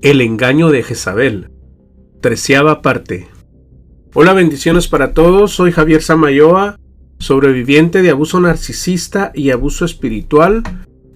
El engaño de Jezabel. 13ª parte. Hola, bendiciones para todos. Soy Javier Samayoa, sobreviviente de abuso narcisista y abuso espiritual,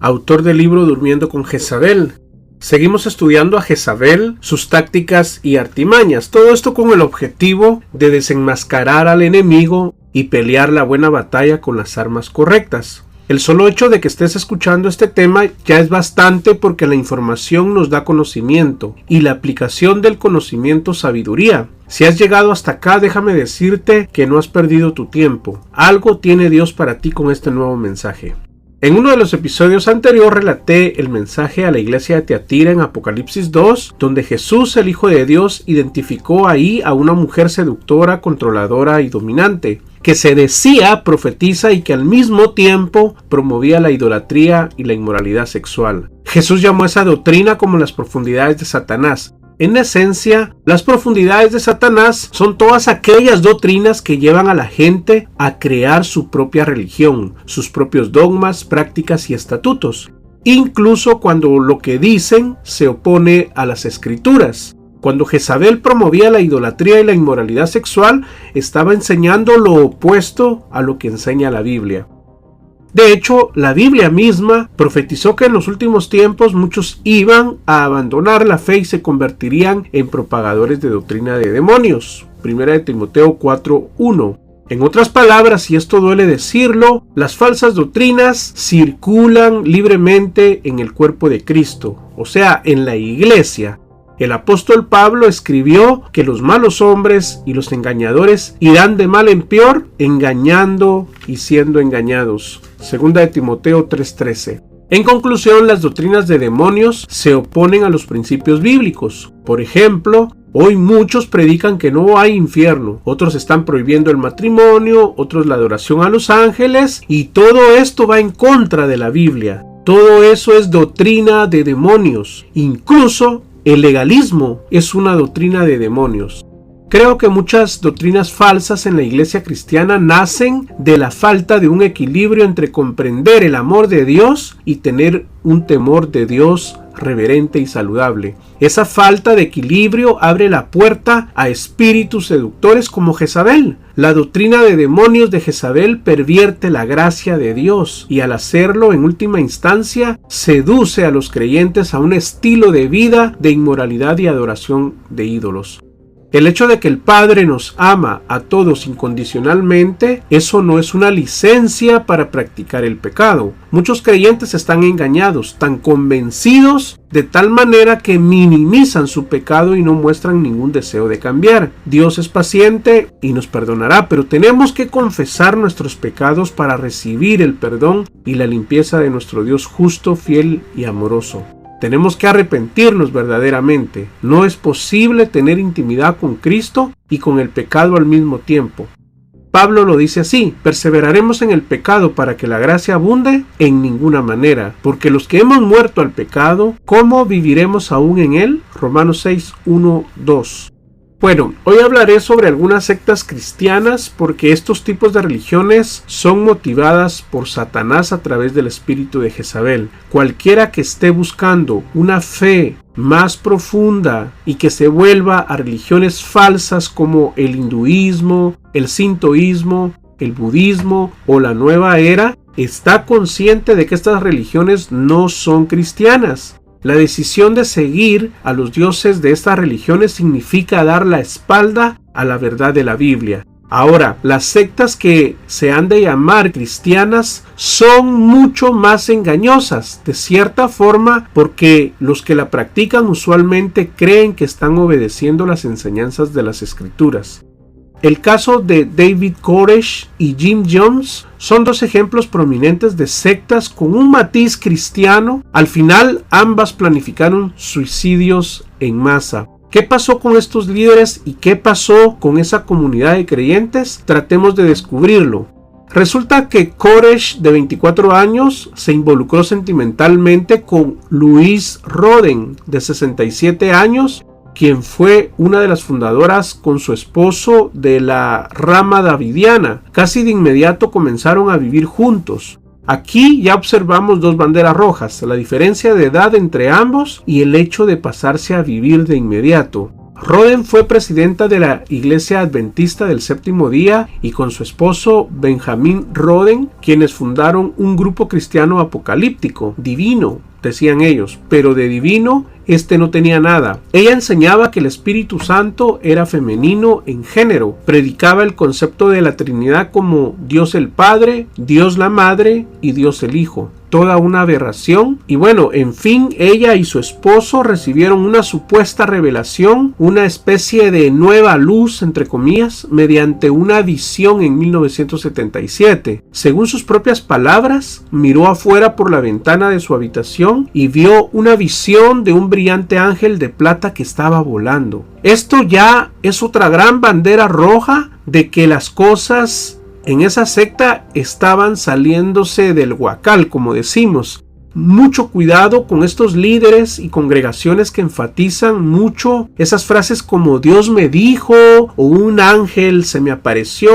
autor del libro Durmiendo con Jezabel. Seguimos estudiando a Jezabel, sus tácticas y artimañas, todo esto con el objetivo de desenmascarar al enemigo y pelear la buena batalla con las armas correctas. El solo hecho de que estés escuchando este tema ya es bastante, porque la información nos da conocimiento y la aplicación del conocimiento sabiduría. Si has llegado hasta acá, déjame decirte que no has perdido tu tiempo. Algo tiene Dios para ti con este nuevo mensaje. En uno de los episodios anteriores relaté el mensaje a la iglesia de Tiatira en Apocalipsis 2, donde Jesús, el Hijo de Dios, identificó ahí a una mujer seductora, controladora y dominante, que se decía profetiza y que al mismo tiempo promovía la idolatría y la inmoralidad sexual. Jesús llamó a esa doctrina como las profundidades de Satanás. En esencia, las profundidades de Satanás son todas aquellas doctrinas que llevan a la gente a crear su propia religión, sus propios dogmas, prácticas y estatutos, incluso cuando lo que dicen se opone a las escrituras. Cuando Jezabel promovía la idolatría y la inmoralidad sexual, estaba enseñando lo opuesto a lo que enseña la Biblia. De hecho, la Biblia misma profetizó que en los últimos tiempos muchos iban a abandonar la fe y se convertirían en propagadores de doctrina de demonios. 1 Timoteo 4:1. En otras palabras, y esto duele decirlo, las falsas doctrinas circulan libremente en el cuerpo de Cristo, o sea, en la iglesia. El apóstol Pablo escribió que los malos hombres y los engañadores irán de mal en peor, engañando y siendo engañados. 2 Timoteo 3:13. En conclusión, las doctrinas de demonios se oponen a los principios bíblicos. Por ejemplo, hoy muchos predican que no hay infierno, otros están prohibiendo el matrimonio, otros la adoración a los ángeles, y todo esto va en contra de la Biblia. Todo eso es doctrina de demonios. Incluso el legalismo es una doctrina de demonios. Creo que muchas doctrinas falsas en la iglesia cristiana nacen de la falta de un equilibrio entre comprender el amor de Dios y tener un temor de Dios reverente y saludable. Esa falta de equilibrio abre la puerta a espíritus seductores como Jezabel. La doctrina de demonios de Jezabel pervierte la gracia de Dios y al hacerlo, en última instancia, seduce a los creyentes a un estilo de vida de inmoralidad y adoración de ídolos. El hecho de que el Padre nos ama a todos incondicionalmente, eso no es una licencia para practicar el pecado. Muchos creyentes están engañados, tan convencidos de tal manera que minimizan su pecado y no muestran ningún deseo de cambiar. Dios es paciente y nos perdonará, pero tenemos que confesar nuestros pecados para recibir el perdón y la limpieza de nuestro Dios justo, fiel y amoroso. Tenemos que arrepentirnos verdaderamente. No es posible tener intimidad con Cristo y con el pecado al mismo tiempo. Pablo lo dice así: perseveraremos en el pecado para que la gracia abunde. En ninguna manera, porque los que hemos muerto al pecado, ¿cómo viviremos aún en él? Romanos 6:1-2. Bueno, hoy hablaré sobre algunas sectas cristianas, porque estos tipos de religiones son motivadas por Satanás a través del espíritu de Jezabel. Cualquiera que esté buscando una fe más profunda y que se vuelva a religiones falsas como el hinduismo, el sintoísmo, el budismo o la nueva era, está consciente de que estas religiones no son cristianas. La decisión de seguir a los dioses de estas religiones significa dar la espalda a la verdad de la Biblia. Ahora, las sectas que se han de llamar cristianas son mucho más engañosas, de cierta forma, porque los que la practican usualmente creen que están obedeciendo las enseñanzas de las Escrituras. El caso de David Koresh y Jim Jones son dos ejemplos prominentes de sectas con un matiz cristiano. Al final, ambas planificaron suicidios en masa. ¿Qué pasó con estos líderes y qué pasó con esa comunidad de creyentes? Tratemos de descubrirlo. Resulta que Koresh, de 24 años, se involucró sentimentalmente con Louise Roden, de 67 años, quien fue una de las fundadoras con su esposo de la rama davidiana. Casi de inmediato comenzaron a vivir juntos. Aquí ya observamos dos banderas rojas, la diferencia de edad entre ambos y el hecho de pasarse a vivir de inmediato. Roden fue presidenta de la Iglesia Adventista del Séptimo Día y con su esposo Benjamin Roden, quienes fundaron un grupo cristiano apocalíptico, divino, decían ellos, pero de divino no tenía nada. Ella enseñaba que el Espíritu Santo era femenino en género, predicaba el concepto de la Trinidad como Dios el Padre, Dios la Madre y Dios el Hijo. Toda una aberración. Y bueno, en fin, ella y su esposo recibieron una supuesta revelación, una especie de nueva luz, entre comillas, mediante una visión en 1977. Según sus propias palabras, miró afuera por la ventana de su habitación y vio una visión de un brillante ángel de plata que estaba volando. Esto ya es otra gran bandera roja de que las cosas en esa secta estaban saliéndose del huacal, como decimos. Mucho cuidado con estos líderes y congregaciones que enfatizan mucho esas frases como Dios me dijo, o un ángel se me apareció,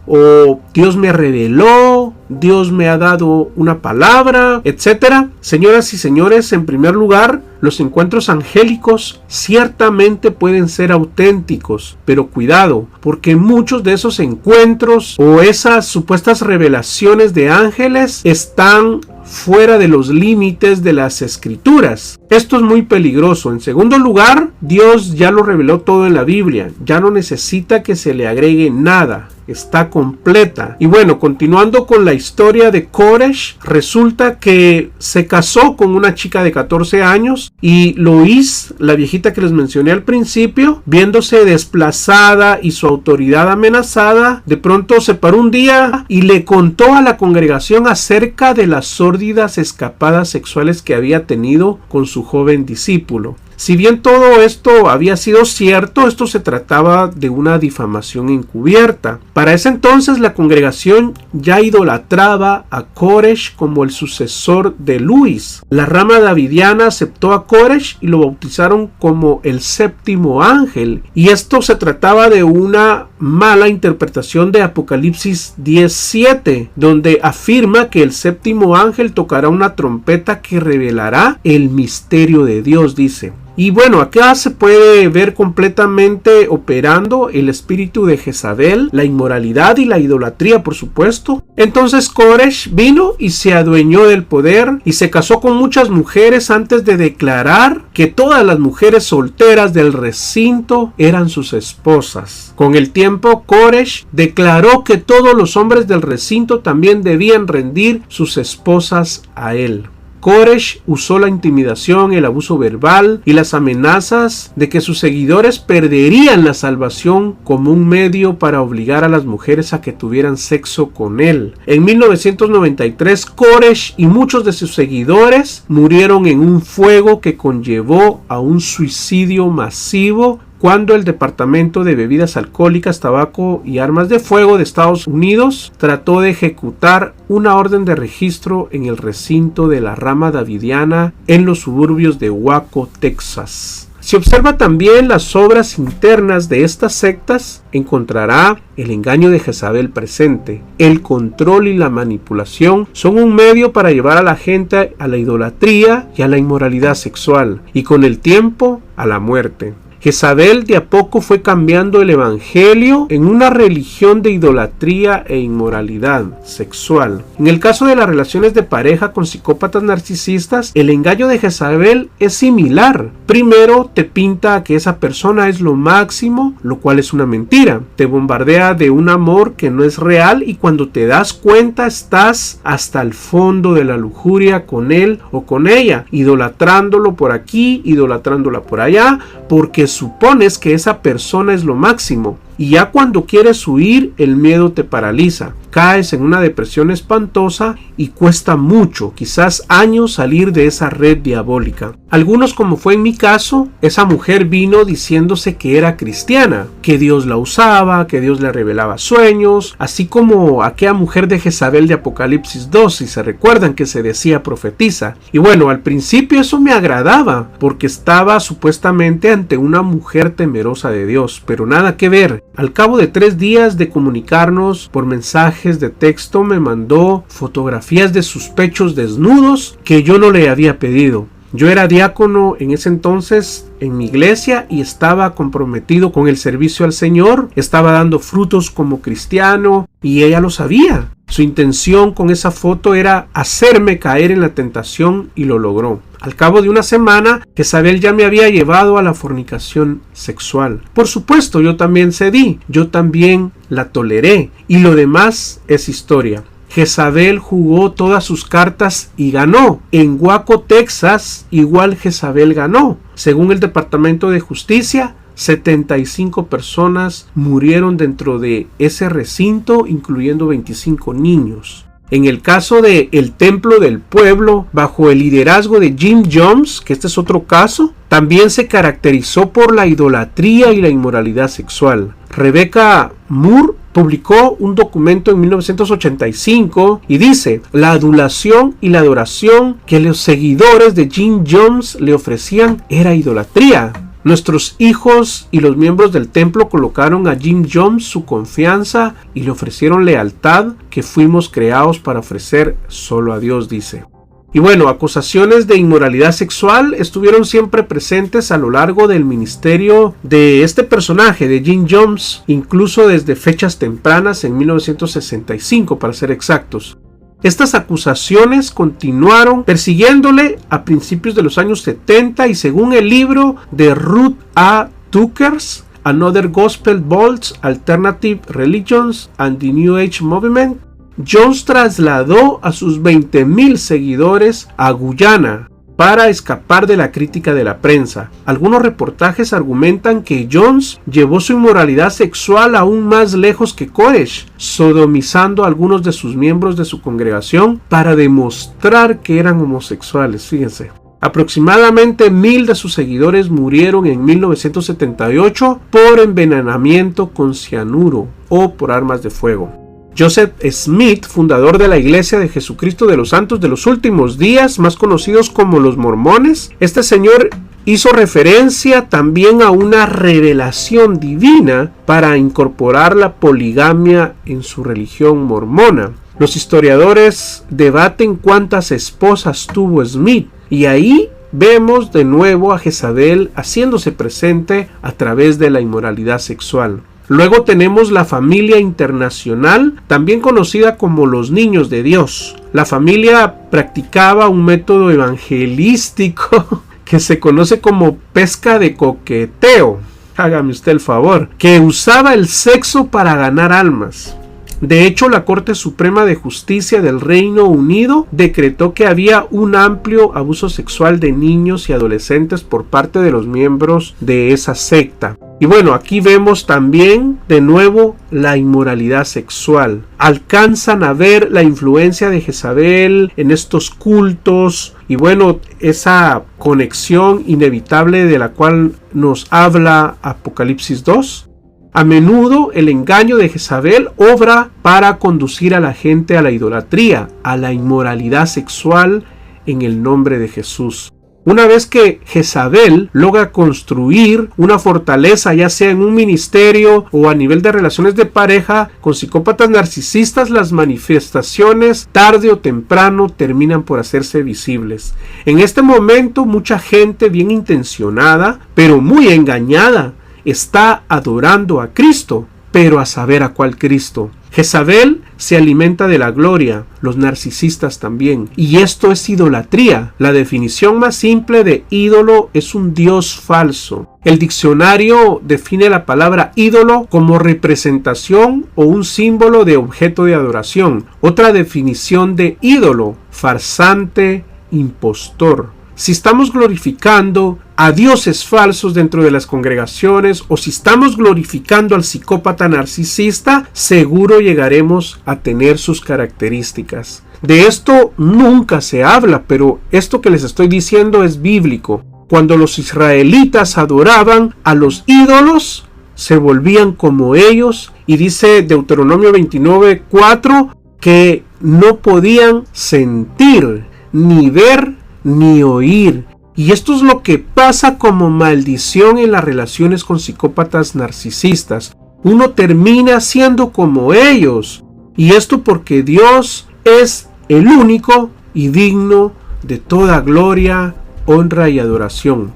o Dios me reveló, Dios me ha dado una palabra, etc. Señoras y señores, en primer lugar, los encuentros angélicos ciertamente pueden ser auténticos, pero cuidado, porque muchos de esos encuentros o esas supuestas revelaciones de ángeles están fuera de los límites de las escrituras. Esto es muy peligroso. En segundo lugar, Dios ya lo reveló todo en la Biblia, ya no necesita que se le agregue nada. Está completa. Y bueno, continuando con la historia de Koresh, resulta que se casó con una chica de 14 años y Lois, la viejita que les mencioné al principio, viéndose desplazada y su autoridad amenazada, de pronto se paró un día y le contó a la congregación acerca de las sórdidas escapadas sexuales que había tenido con su joven discípulo. Si bien todo esto había sido cierto, esto se trataba de una difamación encubierta. Para ese entonces la congregación ya idolatraba a Koresh como el sucesor de Luis. La rama davidiana aceptó a Koresh y lo bautizaron como el séptimo ángel. Y esto se trataba de una mala interpretación de Apocalipsis 10:7, donde afirma que el séptimo ángel tocará una trompeta que revelará el misterio de Dios, dice. Y bueno, acá se puede ver completamente operando el espíritu de Jezabel, la inmoralidad y la idolatría, por supuesto. Entonces Koresh vino y se adueñó del poder y se casó con muchas mujeres antes de declarar que todas las mujeres solteras del recinto eran sus esposas. Con el tiempo, Koresh declaró que todos los hombres del recinto también debían rendir sus esposas a él. Koresh usó la intimidación, el abuso verbal y las amenazas de que sus seguidores perderían la salvación como un medio para obligar a las mujeres a que tuvieran sexo con él. En 1993, Koresh y muchos de sus seguidores murieron en un fuego que conllevó a un suicidio masivo cuando el Departamento de Bebidas Alcohólicas, Tabaco y Armas de Fuego de Estados Unidos trató de ejecutar una orden de registro en el recinto de la rama davidiana en los suburbios de Waco, Texas. Si observa también las obras internas de estas sectas, encontrará el engaño de Jezabel presente. El control y la manipulación son un medio para llevar a la gente a la idolatría y a la inmoralidad sexual, y con el tiempo a la muerte. Jezabel de a poco fue cambiando el evangelio en una religión de idolatría e inmoralidad sexual. En el caso de las relaciones de pareja con psicópatas narcisistas, el engaño de Jezabel es similar. Primero te pinta que esa persona es lo máximo, lo cual es una mentira. Te bombardea de un amor que no es real y cuando te das cuenta estás hasta el fondo de la lujuria con él o con ella, idolatrándolo por aquí, idolatrándola por allá, porque supones que esa persona es lo máximo. Y ya cuando quieres huir, el miedo te paraliza. Caes en una depresión espantosa y cuesta mucho, quizás años, salir de esa red diabólica. Algunos, como fue en mi caso, esa mujer vino diciéndose que era cristiana, que Dios la usaba, que Dios le revelaba sueños, así como aquella mujer de Jezabel de Apocalipsis 2, si se recuerdan, que se decía profetisa. Y bueno, al principio eso me agradaba, porque estaba supuestamente ante una mujer temerosa de Dios, pero nada que ver. Al cabo de 3 días de comunicarnos por mensajes de texto, me mandó fotografías de sus pechos desnudos que yo no le había pedido. Yo era diácono en ese entonces en mi iglesia y estaba comprometido con el servicio al Señor, estaba dando frutos como cristiano y ella lo sabía. Su intención con esa foto era hacerme caer en la tentación y lo logró. Al cabo de una semana, Jezabel ya me había llevado a la fornicación sexual. Por supuesto, yo también cedí, yo también la toleré y lo demás es historia. Jezabel jugó todas sus cartas y ganó. En Waco, Texas, igual Jezabel ganó. Según el Departamento de Justicia, 75 personas murieron dentro de ese recinto, incluyendo 25 niños. En el caso de el Templo del Pueblo, bajo el liderazgo de Jim Jones, que este es otro caso, también se caracterizó por la idolatría y la inmoralidad sexual. Rebecca Moore publicó un documento en 1985 y dice: la adulación y la adoración que los seguidores de Jim Jones le ofrecían era idolatría. Nuestros hijos y los miembros del templo colocaron a Jim Jones su confianza y le ofrecieron lealtad que fuimos creados para ofrecer solo a Dios, dice. Y bueno, acusaciones de inmoralidad sexual estuvieron siempre presentes a lo largo del ministerio de este personaje, de Jim Jones, incluso desde fechas tempranas en 1965 para ser exactos. Estas acusaciones continuaron persiguiéndole a principios de los años 70 y según el libro de Ruth A. Tuckers, Another Gospel Bolts, Alternative Religions and the New Age Movement, Jones trasladó a sus 20,000 seguidores a Guyana para escapar de la crítica de la prensa. Algunos reportajes argumentan que Jones llevó su inmoralidad sexual aún más lejos que Koresh, sodomizando a algunos de sus miembros de su congregación para demostrar que eran homosexuales. Fíjense. Aproximadamente 1,000 de sus seguidores murieron en 1978 por envenenamiento con cianuro o por armas de fuego. Joseph Smith, fundador de la Iglesia de Jesucristo de los Santos de los Últimos Días, más conocidos como los mormones, este señor hizo referencia también a una revelación divina para incorporar la poligamia en su religión mormona. Los historiadores debaten cuántas esposas tuvo Smith y ahí vemos de nuevo a Jezabel haciéndose presente a través de la inmoralidad sexual. Luego tenemos la familia internacional, también conocida como los niños de Dios. La familia practicaba un método evangelístico que se conoce como pesca de coqueteo. Hágame usted el favor, que usaba el sexo para ganar almas. De hecho, la Corte Suprema de Justicia del Reino Unido decretó que había un amplio abuso sexual de niños y adolescentes por parte de los miembros de esa secta. Y bueno, aquí vemos también de nuevo la inmoralidad sexual. Alcanzan a ver la influencia de Jezabel en estos cultos y bueno, esa conexión inevitable de la cual nos habla Apocalipsis 2. A menudo el engaño de Jezabel obra para conducir a la gente a la idolatría, a la inmoralidad sexual en el nombre de Jesús. Una vez que Jezabel logra construir una fortaleza, ya sea en un ministerio o a nivel de relaciones de pareja, con psicópatas narcisistas, las manifestaciones tarde o temprano terminan por hacerse visibles. En este momento, mucha gente bien intencionada, pero muy engañada, está adorando a Cristo, pero a saber a cuál Cristo. Jezabel se alimenta de la gloria, los narcisistas también, y esto es idolatría. La definición más simple de ídolo es un dios falso. El diccionario define la palabra ídolo como representación o un símbolo de objeto de adoración. Otra definición de ídolo, farsante, impostor. Si estamos glorificando a dioses falsos dentro de las congregaciones o si estamos glorificando al psicópata narcisista, seguro llegaremos a tener sus características. De esto nunca se habla, pero esto que les estoy diciendo es bíblico. Cuando los israelitas adoraban a los ídolos, se volvían como ellos, y dice Deuteronomio 29:4 que no podían sentir, ni ver, ni oír. Y esto es lo que pasa como maldición en las relaciones con psicópatas narcisistas. Uno termina siendo como ellos. Y esto porque Dios es el único y digno de toda gloria, honra y adoración.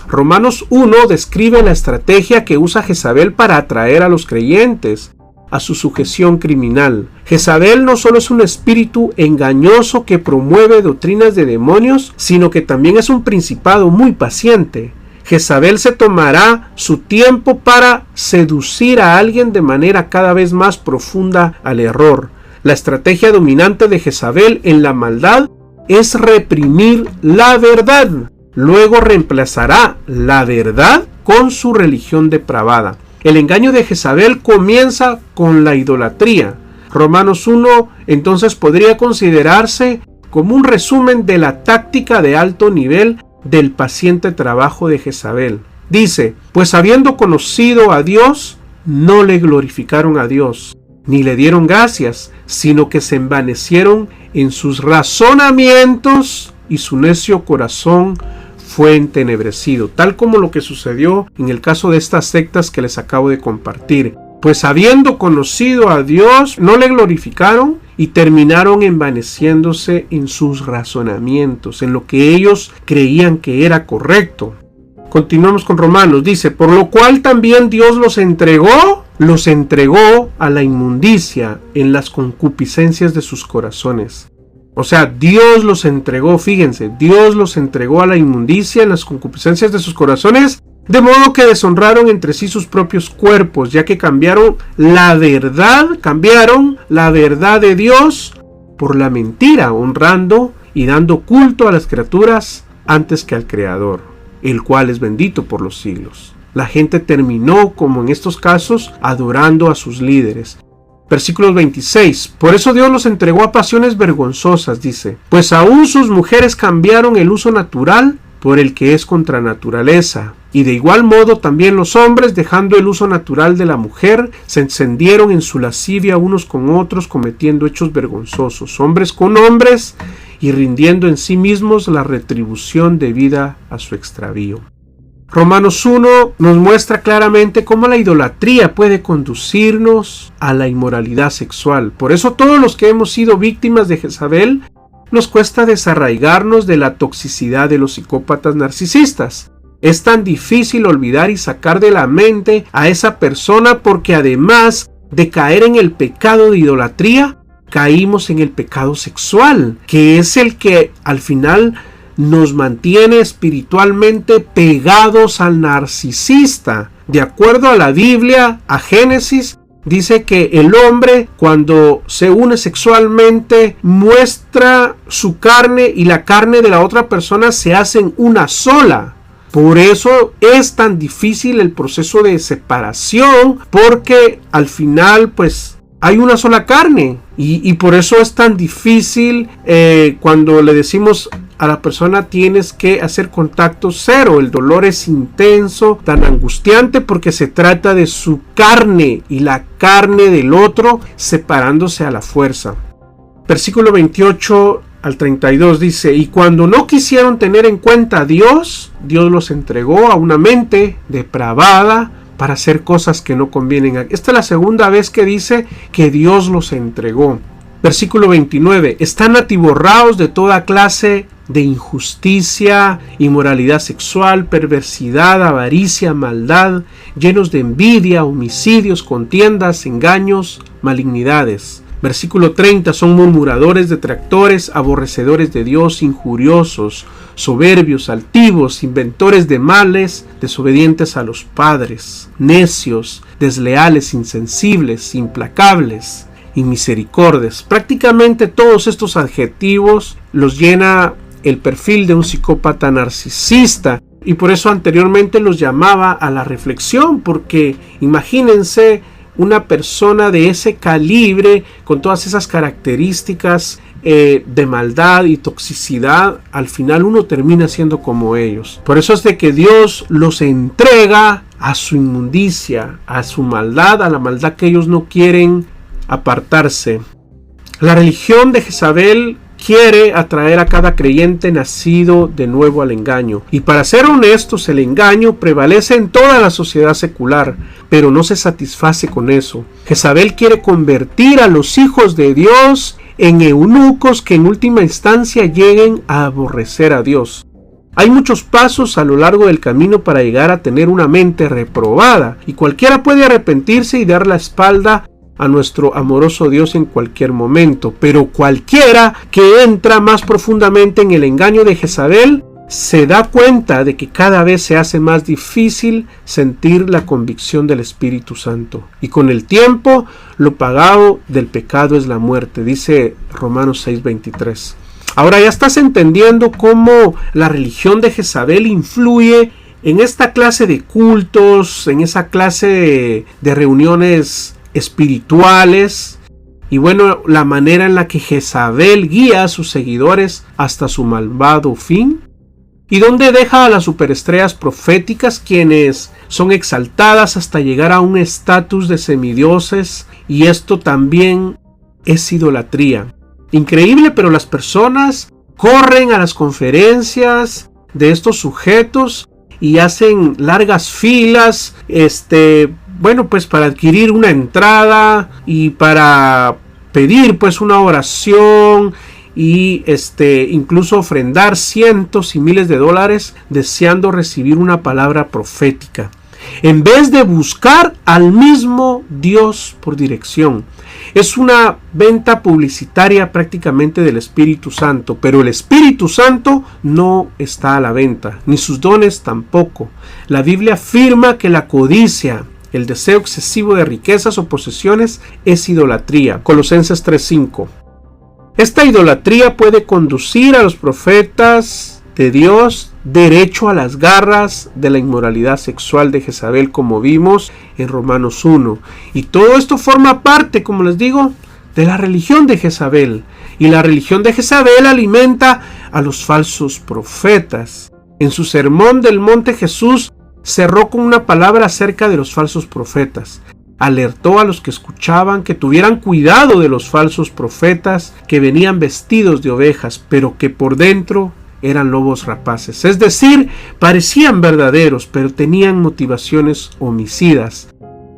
Romanos 1 describe la estrategia que usa Jezabel para atraer a los creyentes a su sujeción criminal. Jezabel no solo es un espíritu engañoso que promueve doctrinas de demonios, sino que también es un principado muy paciente. Jezabel se tomará su tiempo para seducir a alguien de manera cada vez más profunda al error. La estrategia dominante de Jezabel en la maldad es reprimir la verdad. Luego reemplazará la verdad con su religión depravada. El engaño de Jezabel comienza con la idolatría. Romanos 1 entonces podría considerarse como un resumen de la táctica de alto nivel del paciente trabajo de Jezabel. Dice, pues habiendo conocido a Dios, no le glorificaron a Dios, ni le dieron gracias, sino que se envanecieron en sus razonamientos y su necio corazón fue entenebrecido, tal como lo que sucedió en el caso de estas sectas que les acabo de compartir. Pues habiendo conocido a Dios, no le glorificaron y terminaron envaneciéndose en sus razonamientos, en lo que ellos creían que era correcto. Continuamos con Romanos, dice, por lo cual también Dios los entregó a la inmundicia en las concupiscencias de sus corazones. O sea, Dios los entregó, fíjense, Dios los entregó a la inmundicia en las concupiscencias de sus corazones, de modo que deshonraron entre sí sus propios cuerpos, ya que cambiaron la verdad de Dios por la mentira, honrando y dando culto a las criaturas antes que al Creador, el cual es bendito por los siglos. La gente terminó, como en estos casos, adorando a sus líderes. Versículo 26. Por eso Dios los entregó a pasiones vergonzosas, dice, pues aún sus mujeres cambiaron el uso natural por el que es contra naturaleza. Y de igual modo también los hombres, dejando el uso natural de la mujer, se encendieron en su lascivia unos con otros, cometiendo hechos vergonzosos, hombres con hombres, y rindiendo en sí mismos la retribución debida a su extravío. Romanos 1 nos muestra claramente cómo la idolatría puede conducirnos a la inmoralidad sexual. Por eso todos los que hemos sido víctimas de Jezabel nos cuesta desarraigarnos de la toxicidad de los psicópatas narcisistas. Es tan difícil olvidar y sacar de la mente a esa persona porque además de caer en el pecado de idolatría, caímos en el pecado sexual, que es el que al final nos mantiene espiritualmente pegados al narcisista. De acuerdo a la Biblia, a Génesis, dice que el hombre cuando se une sexualmente muestra su carne y la carne de la otra persona se hacen una sola. Por eso es tan difícil el proceso de separación, porque al final pues hay una sola carne y por eso es tan difícil cuando le decimos a la persona tienes que hacer contacto cero. El dolor es intenso, tan angustiante porque se trata de su carne y la carne del otro separándose a la fuerza. Versículo 28 al 32 dice, y cuando no quisieron tener en cuenta a Dios, Dios los entregó a una mente depravada para hacer cosas que no convienen. Esta es la segunda vez que dice que Dios los entregó. Versículo 29, están atiborrados de toda clase de injusticia, inmoralidad sexual, perversidad, avaricia, maldad, llenos de envidia, homicidios, contiendas, engaños, malignidades. Versículo 30, son murmuradores, detractores, aborrecedores de Dios, injuriosos, soberbios, altivos, inventores de males, desobedientes a los padres, necios, desleales, insensibles, implacables y misericordias. Prácticamente todos estos adjetivos los llena el perfil de un psicópata narcisista, y por eso anteriormente los llamaba a la reflexión, porque imagínense una persona de ese calibre con todas esas características de maldad y toxicidad, al final uno termina siendo como ellos. Por eso es de que Dios los entrega a su inmundicia, a su maldad, a la maldad que ellos no quieren apartarse. La religión de Jezabel quiere atraer a cada creyente nacido de nuevo al engaño. Y para ser honestos, el engaño prevalece en toda la sociedad secular, pero no se satisface con eso. Jezabel quiere convertir a los hijos de Dios en eunucos que en última instancia lleguen a aborrecer a Dios. Hay muchos pasos a lo largo del camino para llegar a tener una mente reprobada, y cualquiera puede arrepentirse y dar la espalda a nuestro amoroso Dios en cualquier momento, pero cualquiera que entra más profundamente en el engaño de Jezabel se da cuenta de que cada vez se hace más difícil sentir la convicción del Espíritu Santo, y con el tiempo lo pagado del pecado es la muerte, dice Romanos 6:23. Ahora ya estás entendiendo cómo la religión de Jezabel influye en esta clase de cultos, en esa clase de reuniones espirituales, y bueno, la manera en la que Jezabel guía a sus seguidores hasta su malvado fin, y donde deja a las superestrellas proféticas, quienes son exaltadas hasta llegar a un estatus de semidioses, y esto también es idolatría. Increíble, pero las personas corren a las conferencias de estos sujetos y hacen largas filas, bueno, pues para adquirir una entrada y para pedir pues una oración y incluso ofrendar cientos y miles de dólares deseando recibir una palabra profética, en vez de buscar al mismo Dios por dirección. Es una venta publicitaria prácticamente del Espíritu Santo, pero el Espíritu Santo no está a la venta, ni sus dones tampoco. La Biblia afirma que la codicia, el deseo excesivo de riquezas o posesiones, es idolatría. Colosenses 3:5. Esta idolatría puede conducir a los profetas de Dios derecho a las garras de la inmoralidad sexual de Jezabel, como vimos en Romanos 1. Y todo esto forma parte, como les digo, de la religión de Jezabel. Y la religión de Jezabel alimenta a los falsos profetas. En su sermón del monte, Jesús cerró con una palabra acerca de los falsos profetas. Alertó a los que escuchaban que tuvieran cuidado de los falsos profetas que venían vestidos de ovejas, pero que por dentro eran lobos rapaces. Es decir, parecían verdaderos, pero tenían motivaciones homicidas.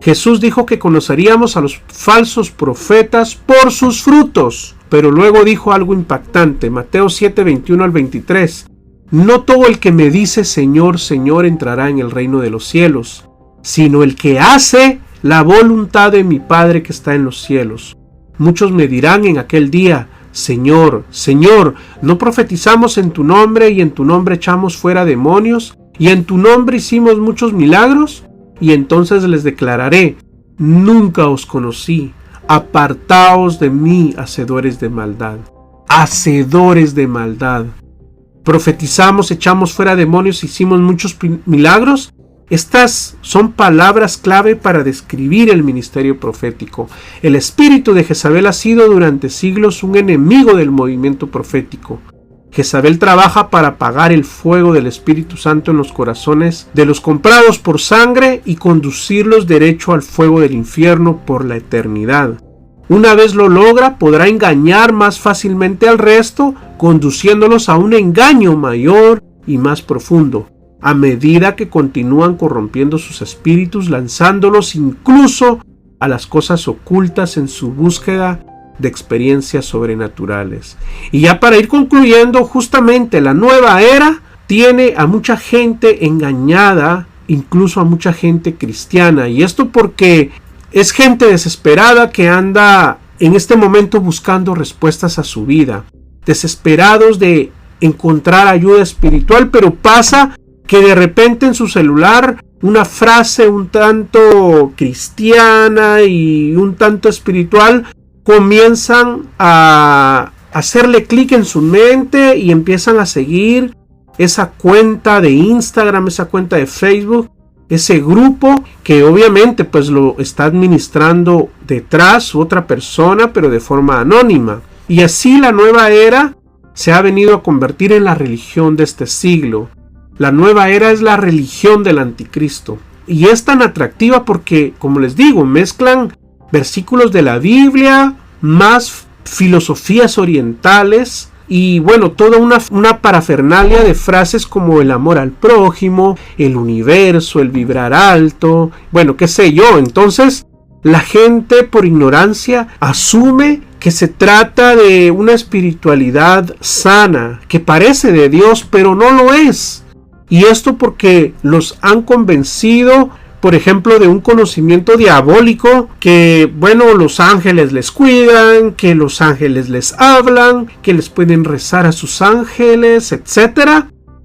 Jesús dijo que conoceríamos a los falsos profetas por sus frutos, pero luego dijo algo impactante. Mateo 7:21-23. No todo el que me dice Señor, Señor entrará en el reino de los cielos, sino el que hace la voluntad de mi Padre que está en los cielos. Muchos me dirán en aquel día: Señor, Señor, ¿no profetizamos en tu nombre y en tu nombre echamos fuera demonios y en tu nombre hicimos muchos milagros? Y entonces les declararé: nunca os conocí, apartaos de mí, hacedores de maldad. Hacedores de maldad. Profetizamos, echamos fuera demonios, hicimos muchos milagros. Estas son palabras clave para describir el ministerio profético. El espíritu de Jezabel ha sido durante siglos un enemigo del movimiento profético. Jezabel trabaja para apagar el fuego del Espíritu Santo en los corazones de los comprados por sangre y conducirlos derecho al fuego del infierno por la eternidad. Una vez lo logra, podrá engañar más fácilmente al resto, conduciéndolos a un engaño mayor y más profundo, a medida que continúan corrompiendo sus espíritus, lanzándolos incluso a las cosas ocultas en su búsqueda de experiencias sobrenaturales. Y ya para ir concluyendo, justamente la nueva era tiene a mucha gente engañada, incluso a mucha gente cristiana, y esto porque es gente desesperada que anda en este momento buscando respuestas a su vida, desesperados de encontrar ayuda espiritual, pero pasa que de repente en su celular una frase un tanto cristiana y un tanto espiritual comienzan a hacerle clic en su mente y empiezan a seguir esa cuenta de Instagram, esa cuenta de Facebook, ese grupo que obviamente pues lo está administrando detrás otra persona, pero de forma anónima. Y así la nueva era se ha venido a convertir en la religión de este siglo. La nueva era es la religión del anticristo. Y es tan atractiva porque, como les digo, mezclan versículos de la Biblia, más filosofías orientales y bueno, toda una parafernalia de frases como el amor al prójimo, el universo, el vibrar alto, bueno, qué sé yo. Entonces, la gente por ignorancia asume que se trata de una espiritualidad sana, que parece de Dios, pero no lo es. Y esto porque los han convencido, por ejemplo, de un conocimiento diabólico, que bueno, los ángeles les cuidan, que los ángeles les hablan, que les pueden rezar a sus ángeles, etc.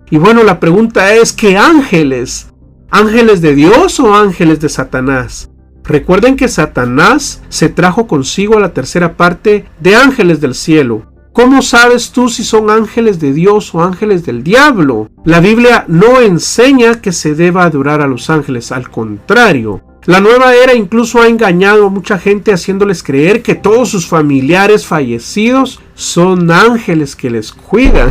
Y bueno, la pregunta es, ¿qué ángeles? ¿Ángeles de Dios o ángeles de Satanás? Recuerden que Satanás se trajo consigo a la tercera parte de ángeles del cielo. ¿Cómo sabes tú si son ángeles de Dios o ángeles del diablo? La Biblia no enseña que se deba adorar a los ángeles, al contrario. La nueva era incluso ha engañado a mucha gente haciéndoles creer que todos sus familiares fallecidos son ángeles que les cuidan.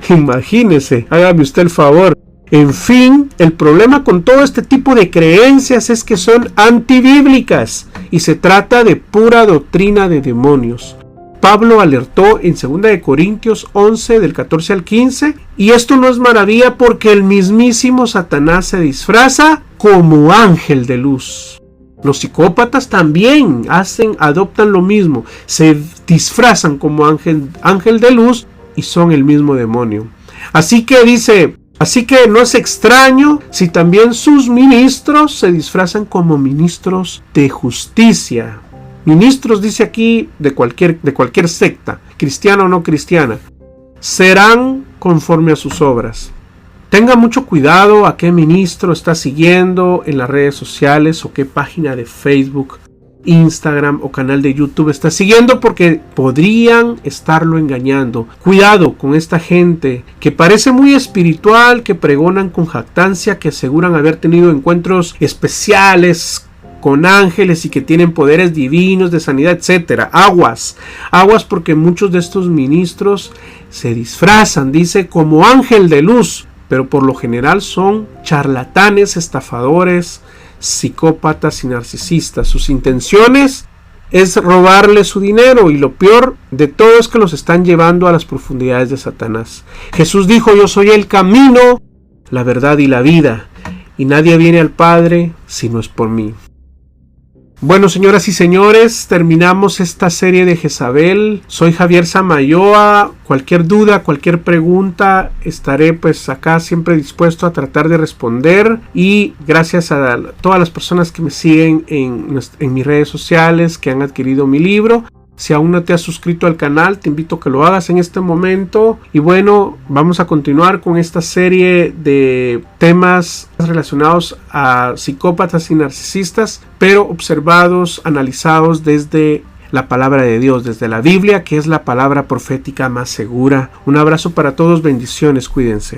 Imagínese, hágame usted el favor. En fin, el problema con todo este tipo de creencias es que son antibíblicas y se trata de pura doctrina de demonios. Pablo alertó en 2 Corintios 11 del 14 al 15, y esto no es maravilla porque el mismísimo Satanás se disfraza como ángel de luz. Los psicópatas también adoptan lo mismo, se disfrazan como ángel de luz y son el mismo demonio. Así que no es extraño si también sus ministros se disfrazan como ministros de justicia. Ministros, dice aquí, de cualquier secta, cristiana o no cristiana, serán conforme a sus obras. Tenga mucho cuidado a qué ministro está siguiendo en las redes sociales o qué página de Facebook, Instagram o canal de YouTube está siguiendo, porque podrían estarlo engañando. Cuidado con esta gente que parece muy espiritual, que pregonan con jactancia, que aseguran haber tenido encuentros especiales con ángeles y que tienen poderes divinos de sanidad, etcétera. Aguas porque muchos de estos ministros se disfrazan, dice, como ángel de luz, pero por lo general son charlatanes, estafadores, psicópatas y narcisistas. Sus intenciones es robarle su dinero, y lo peor de todo es que los están llevando a las profundidades de Satanás. Jesús dijo: yo soy el camino, la verdad y la vida, y nadie viene al Padre si no es por mí. Bueno, señoras y señores, terminamos esta serie de Jezabel. Soy Javier Samayoa. Cualquier duda, cualquier pregunta, estaré pues acá siempre dispuesto a tratar de responder. Y gracias a todas las personas que me siguen en mis redes sociales, que han adquirido mi libro. Si aún no te has suscrito al canal, te invito a que lo hagas en este momento. Y bueno, vamos a continuar con esta serie de temas relacionados a psicópatas y narcisistas, pero observados, analizados desde la palabra de Dios, desde la Biblia, que es la palabra profética más segura. Un abrazo para todos, bendiciones, cuídense.